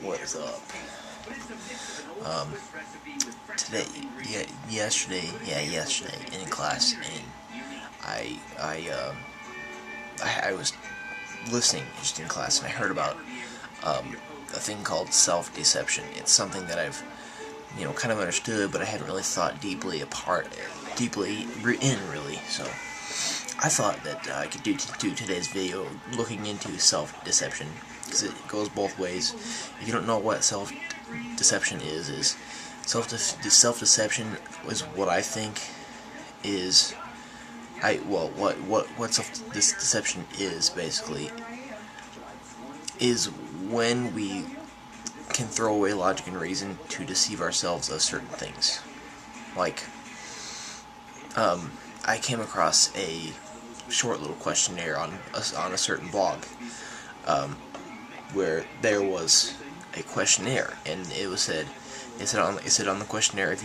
What is up? Today, yesterday in class, and I was listening just in class, and I heard about a thing called self-deception. It's something that I've, kind of understood, but I hadn't really thought deeply in, really. So I thought that I could do today's video looking into self-deception, because it goes both ways. If you don't know what self-deception is self-deception is what I think is, what self-deception is, basically, is when we can throw away logic and reason to deceive ourselves of certain things. Like, I came across a short little questionnaire on a certain blog, where there was a questionnaire, and it said on the questionnaire, if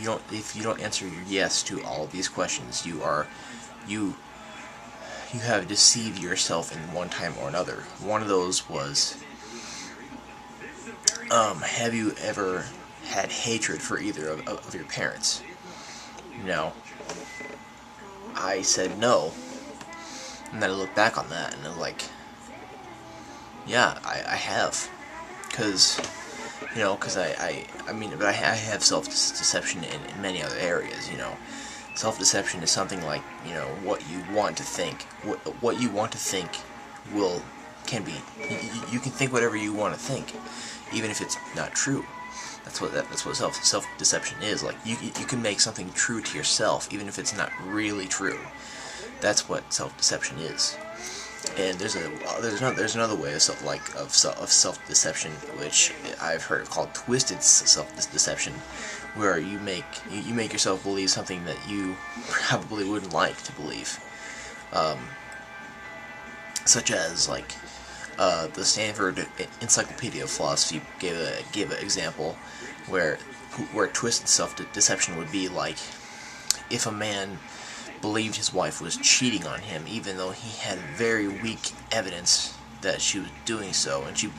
you don't answer your yes to all of these questions, you have deceived yourself in one time or another. One of those was, have you ever had hatred for either of your parents? No. I said no, and then I looked back on that, and I was like, yeah, I have, because but I have self-deception in many other areas. Self-deception is something like, what you want to think. What you want to think can be. You can think whatever you want to think, even if it's not true. That's what self-deception is. Like, you can make something true to yourself, even if it's not really true. That's what self-deception is. And there's another way of self-deception, which I've heard called twisted self-deception, where you make yourself believe something that you probably wouldn't like to believe, such as the Stanford Encyclopedia of Philosophy gave an example where twisted self-deception would be like, if a man believed his wife was cheating on him, even though he had very weak evidence that she was doing so, and she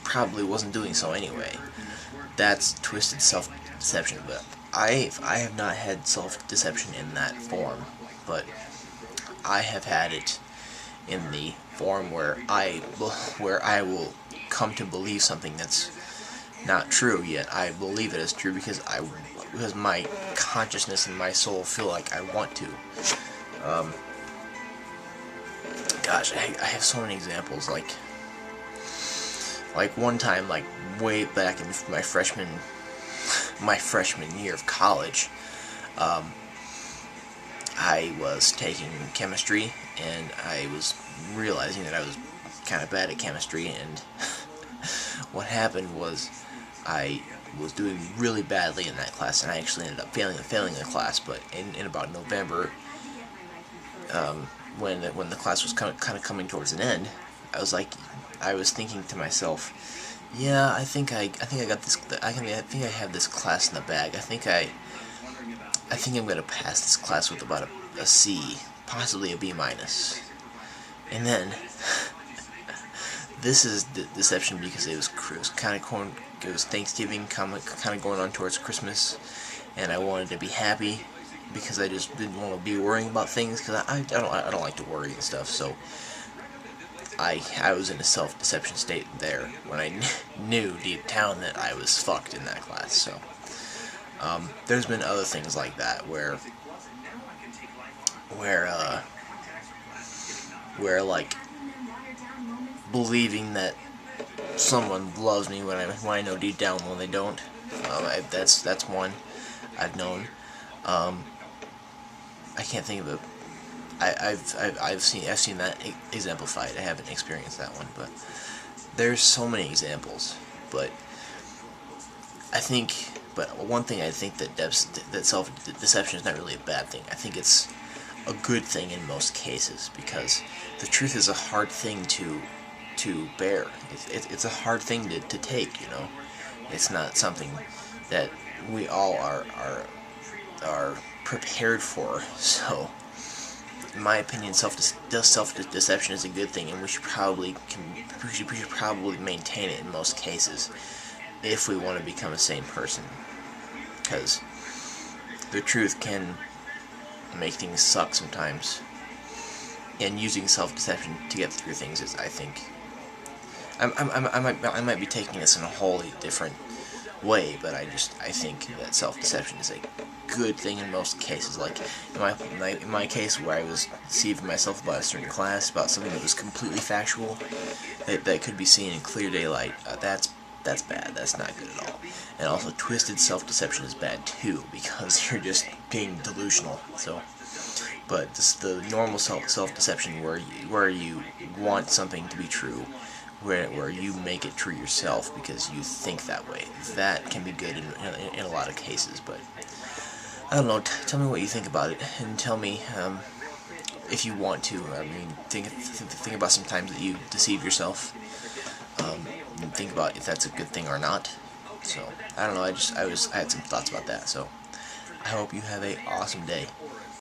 probably wasn't doing so anyway. That's twisted self-deception. But I have not had self-deception in that form, but I have had it in the form where I will come to believe something that's not true, yet I believe it is true because my consciousness and my soul feel like I want to. Gosh, I have so many examples. Like one time, way back in my freshman year of college, I was taking chemistry, and I was realizing that I was kind of bad at chemistry, and what happened was I was doing really badly in that class, and I actually ended up failing the class. But in about November, when the class was kind of coming towards an end, I was thinking to myself, yeah, I think I got this. I think I have this class in the bag. I think I'm gonna pass this class with about a C, possibly a B minus. And then this is deception, because it was Thanksgiving, kind of going on towards Christmas, and I wanted to be happy because I just didn't want to be worrying about things, because I don't like to worry and stuff. So I was in a self-deception state there when I knew deep down that I was fucked in that class. So there's been other things like that where like believing that someone loves me when I know deep down when they don't. That's one I've known. I can't think of it. I've seen that exemplified. I haven't experienced that one, but there's so many examples. But one thing I think that self-deception is not really a bad thing. I think it's a good thing in most cases, because the truth is a hard thing to bear. It's a hard thing to take. It's not something that we all are prepared for. So, in my opinion, self-deception is a good thing, and we should probably maintain it in most cases. if we want to become a sane person, because the truth can make things suck sometimes, and using self-deception to get through things is, I think, I might be taking this in a wholly different way, but I think that self-deception is a good thing in most cases. Like in my case, where I was deceiving myself about a certain class, about something that was completely factual, that could be seen in clear daylight. That's bad. That's not good at all. And also, twisted self-deception is bad too, because you're just being delusional. So, but just the normal self-deception, where you want something to be true, where you make it true yourself because you think that way, that can be good in a lot of cases. But I don't know. Tell me what you think about it, and tell me if you want to. I mean, think about some times that you deceive yourself. And think about if that's a good thing or not. So I don't know. I had some thoughts about that. So I hope you have a awesome day.